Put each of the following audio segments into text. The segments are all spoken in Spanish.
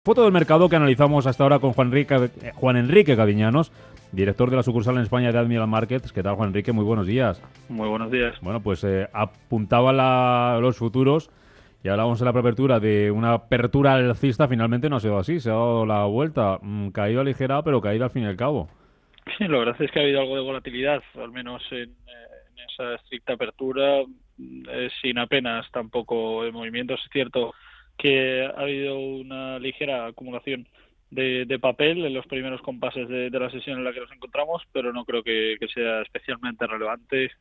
Foto del mercado que analizamos hasta ahora con Juan Enrique Cadiñanos, director de la sucursal en España de Admiral Markets. ¿Qué tal, Juan Enrique? Muy buenos días. Muy buenos días. Bueno, pues apuntaba los futuros y hablábamos en la preapertura de una apertura alcista. Finalmente no ha sido así, se ha dado la vuelta. Caída ligera, pero caída al fin y al cabo. Sí, la verdad es que ha habido algo de volatilidad, al menos en esa estricta apertura, sin apenas tampoco movimientos. Es cierto que ha habido una ligera acumulación de papel en los primeros compases de la sesión en la que nos encontramos, pero no creo que sea especialmente relevante.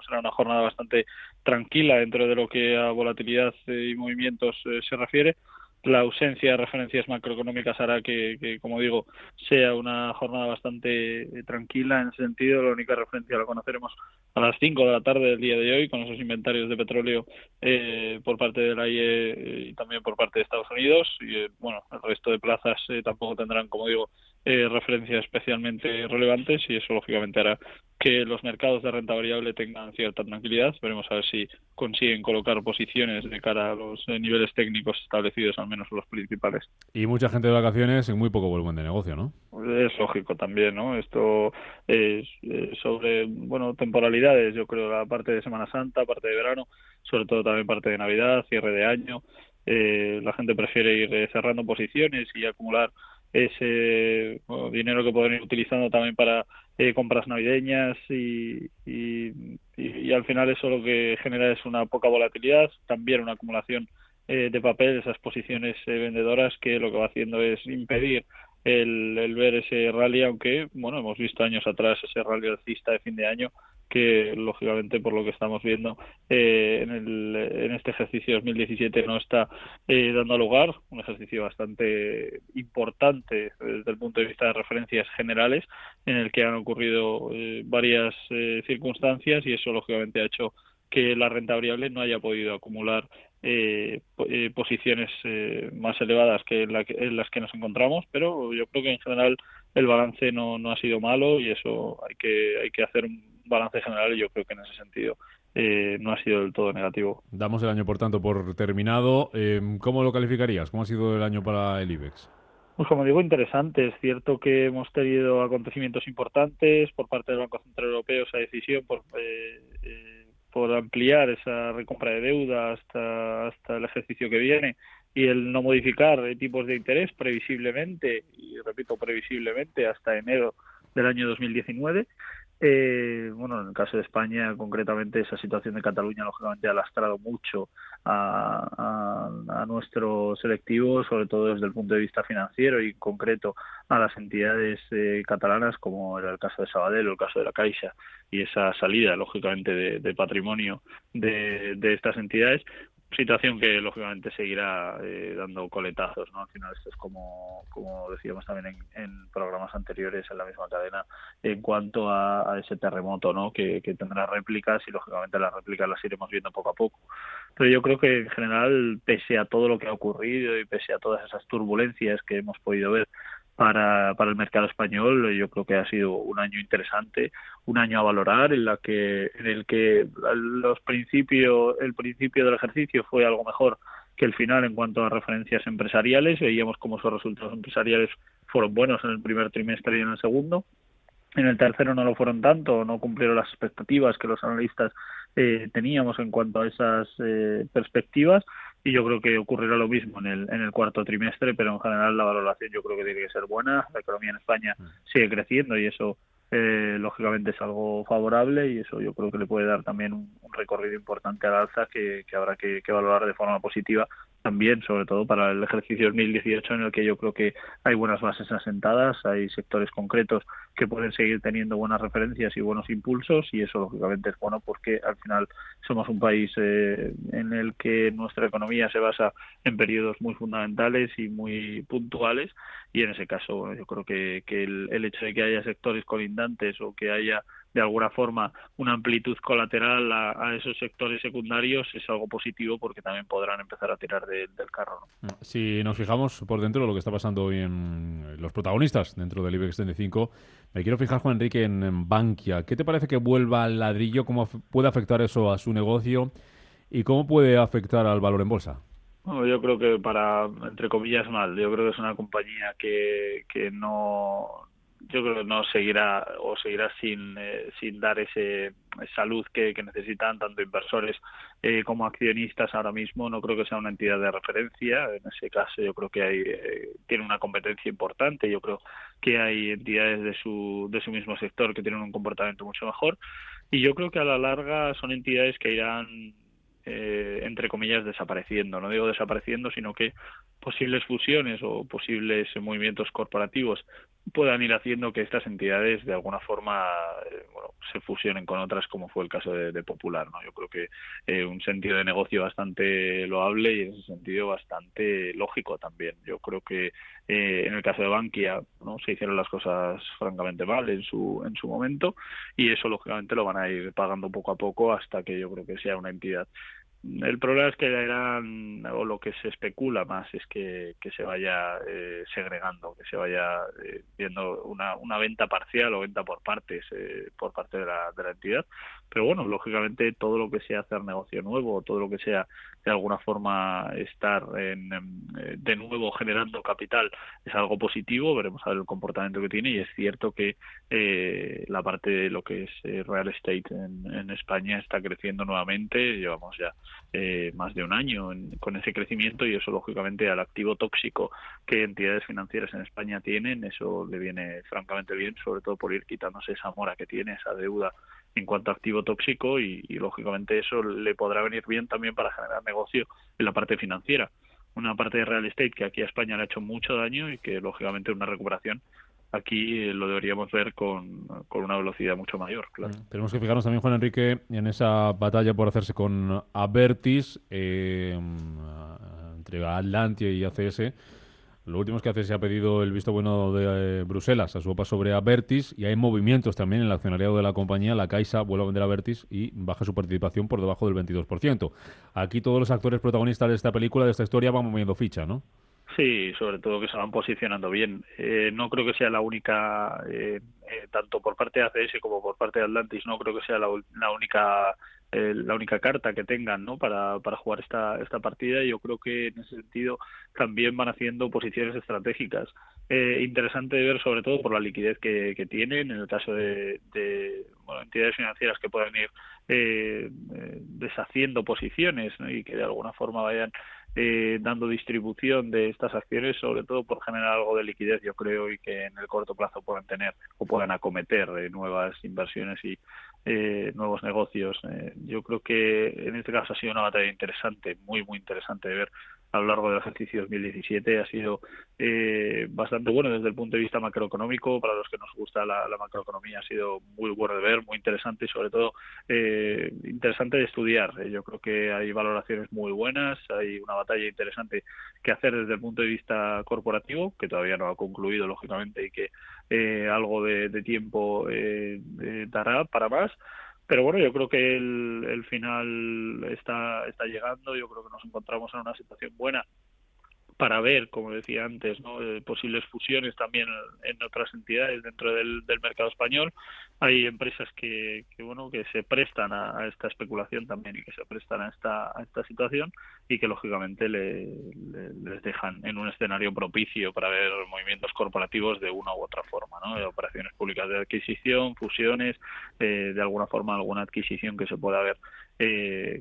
Será una jornada bastante tranquila dentro de lo que a volatilidad y movimientos se refiere. La ausencia de referencias macroeconómicas hará que, como digo, sea una jornada bastante tranquila en ese sentido. La única referencia la conoceremos a las 5 de la tarde del día de hoy, con esos inventarios de petróleo por parte de la IE y también por parte de Estados Unidos. Y bueno, el resto de plazas tampoco tendrán, como digo, referencias especialmente relevantes, y eso lógicamente hará que los mercados de renta variable tengan cierta tranquilidad. Veremos a ver si consiguen colocar posiciones de cara a los niveles técnicos establecidos, al menos los principales. Y mucha gente de vacaciones y muy poco volumen de negocio, ¿no? Es lógico también, ¿no? Esto es sobre, bueno, temporalidades. Yo creo la parte de Semana Santa, parte de verano, sobre todo también parte de Navidad, cierre de año. La gente prefiere ir cerrando posiciones y acumular ese dinero que pueden ir utilizando también para compras navideñas y al final eso lo que genera es una poca volatilidad, también una acumulación de papel, esas posiciones vendedoras, que lo que va haciendo es impedir el ver ese rally, aunque bueno, hemos visto años atrás ese rally alcista de fin de año que lógicamente, por lo que estamos viendo en este ejercicio 2017, no está dando lugar. Un ejercicio bastante importante desde el punto de vista de referencias generales, en el que han ocurrido varias circunstancias, y eso lógicamente ha hecho que la renta variable no haya podido acumular posiciones más elevadas que en las que nos encontramos, pero yo creo que en general el balance no ha sido malo, y eso hay que hacer un balance general, y yo creo que en ese sentido no ha sido del todo negativo. Damos el año, por tanto, por terminado. ¿Cómo lo calificarías? ¿Cómo ha sido el año para el IBEX? Pues como digo, interesante. Es cierto que hemos tenido acontecimientos importantes por parte del Banco Central Europeo, esa decisión por ampliar esa recompra de deuda hasta el ejercicio que viene, y el no modificar tipos de interés previsiblemente, y repito, previsiblemente hasta enero del año 2019. Bueno, en el caso de España, concretamente, esa situación de Cataluña lógicamente ha lastrado mucho a nuestro selectivo, sobre todo desde el punto de vista financiero, y en concreto a las entidades catalanas, como era el caso de Sabadell o el caso de la Caixa, y esa salida lógicamente de patrimonio de estas entidades. Situación que lógicamente seguirá dando coletazos, ¿no? Al final esto es como decíamos también en programas anteriores en la misma cadena, en cuanto a ese terremoto, ¿no? Que tendrá réplicas, y lógicamente las réplicas las iremos viendo poco a poco. Pero yo creo que en general, pese a todo lo que ha ocurrido y pese a todas esas turbulencias que hemos podido ver para el mercado español, yo creo que ha sido un año interesante, un año a valorar, en el que el principio del ejercicio fue algo mejor que el final en cuanto a referencias empresariales. Veíamos cómo esos resultados empresariales fueron buenos en el primer trimestre y en el segundo. En el tercero no lo fueron tanto, no cumplieron las expectativas que los analistas teníamos en cuanto a esas perspectivas, y yo creo que ocurrirá lo mismo en el cuarto trimestre, pero en general la valoración yo creo que tiene que ser buena. La economía en España sigue creciendo, y eso lógicamente es algo favorable, y eso yo creo que le puede dar también un recorrido importante al alza que habrá que valorar de forma positiva también, sobre todo para el ejercicio 2018, en el que yo creo que hay buenas bases asentadas, hay sectores concretos que pueden seguir teniendo buenas referencias y buenos impulsos, y eso lógicamente es bueno, porque al final somos un país en el que nuestra economía se basa en periodos muy fundamentales y muy puntuales, y en ese caso, bueno, yo creo que el hecho de que haya sectores colindantes, o que haya de alguna forma una amplitud colateral a esos sectores secundarios, es algo positivo, porque también podrán empezar a tirar del carro, ¿no? Si nos fijamos por dentro de lo que está pasando hoy en los protagonistas dentro del IBEX 35, me quiero fijar, Juan Enrique, en Bankia. ¿Qué te parece que vuelva al ladrillo? ¿Cómo puede afectar eso a su negocio? ¿Y cómo puede afectar al valor en bolsa? Bueno, yo creo que entre comillas, mal. Yo creo que es una compañía que no, yo creo que no seguirá o seguirá sin dar esa luz que necesitan tanto inversores como accionistas ahora mismo. No creo que sea una entidad de referencia. En ese caso, yo creo que tiene una competencia importante. Yo creo que hay entidades de su mismo sector que tienen un comportamiento mucho mejor. Y yo creo que a la larga son entidades que irán entre comillas, desapareciendo. No digo desapareciendo, sino que posibles fusiones o posibles movimientos corporativos puedan ir haciendo que estas entidades de alguna forma se fusionen con otras, como fue el caso de Popular, ¿no? Yo creo que un sentido de negocio bastante loable y en ese sentido bastante lógico también. Yo creo que en el caso de Bankia, ¿no?, se hicieron las cosas francamente mal en su momento, y eso lógicamente lo van a ir pagando poco a poco hasta que yo creo que sea una entidad. El problema es que o lo que se especula más es que se vaya segregando, que se vaya viendo una venta parcial o venta por partes por parte de la entidad. Pero bueno, lógicamente todo lo que sea hacer negocio nuevo, todo lo que sea de alguna forma estar de nuevo generando capital es algo positivo. Veremos a ver el comportamiento que tiene, y es cierto que la parte de lo que es real estate en España está creciendo nuevamente. Llevamos ya más de un año con ese crecimiento, y eso lógicamente al activo tóxico que entidades financieras en España tienen, eso le viene francamente bien, sobre todo por ir quitándose esa mora que tiene, esa deuda en cuanto a activo tóxico, y lógicamente eso le podrá venir bien también para generar negocio en la parte financiera. Una parte de real estate que aquí a España le ha hecho mucho daño, y que lógicamente una recuperación aquí lo deberíamos ver con una velocidad mucho mayor, claro. Tenemos que fijarnos también, Juan Enrique, en esa batalla por hacerse con Abertis entre Atlantia y ACS. Lo último es que ACS ha pedido el visto bueno de Bruselas a su OPA sobre Abertis, y hay movimientos también en el accionariado de la compañía. La Caixa vuelve a vender Abertis y baja su participación por debajo del 22%. Aquí todos los actores protagonistas de esta película, de esta historia, van moviendo ficha, ¿no? Sí, sobre todo que se van posicionando bien. No creo que sea la única, tanto por parte de ACS como por parte de Atlantis, no creo que sea la única carta que tengan, ¿no?, para jugar esta partida. Yo creo que en ese sentido también van haciendo posiciones estratégicas. Interesante de ver, sobre todo por la liquidez que tienen, en el caso de entidades financieras que puedan ir deshaciendo posiciones, ¿no?, y que de alguna forma vayan dando distribución de estas acciones, sobre todo por generar algo de liquidez, yo creo, y que en el corto plazo puedan tener o puedan acometer nuevas inversiones y nuevos negocios. Yo creo que en este caso ha sido una batalla interesante, muy interesante de ver a lo largo del ejercicio 2017. Ha sido bastante bueno desde el punto de vista macroeconómico. Para los que nos gusta la macroeconomía, ha sido muy bueno de ver, muy interesante, y sobre todo interesante de estudiar. Yo creo que hay valoraciones muy buenas, hay una batalla interesante que hacer desde el punto de vista corporativo, que todavía no ha concluido, lógicamente, y que algo de tiempo dará para más. Pero bueno, yo creo que el final está llegando. Yo creo que nos encontramos en una situación buena para ver, como decía antes, ¿no?, posibles fusiones también en otras entidades dentro del mercado español. Hay empresas que se prestan a esta especulación también, y que se prestan a esta situación, y que lógicamente les dejan en un escenario propicio para ver movimientos corporativos de una u otra forma, ¿no?, operaciones públicas de adquisición, fusiones, de alguna forma alguna adquisición que se pueda ver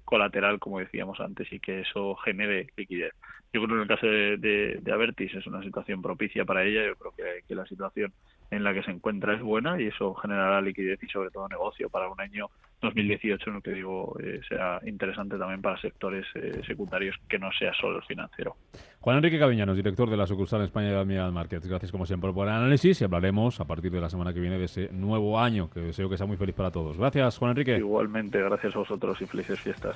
colateral, como decíamos antes, y que eso genere liquidez. Yo creo que en el caso de Abertis es una situación propicia para ella. Yo creo que la situación en la que se encuentra es buena, y eso generará liquidez y sobre todo negocio para un año 2018 en el que sea interesante también para sectores secundarios, que no sea solo el financiero. Juan Enrique Caviñanos, director de la sucursal en España de Admiral Markets. Gracias como siempre por el análisis, y hablaremos a partir de la semana que viene de ese nuevo año, que deseo que sea muy feliz para todos. Gracias, Juan Enrique. Igualmente, gracias a vosotros y felices fiestas.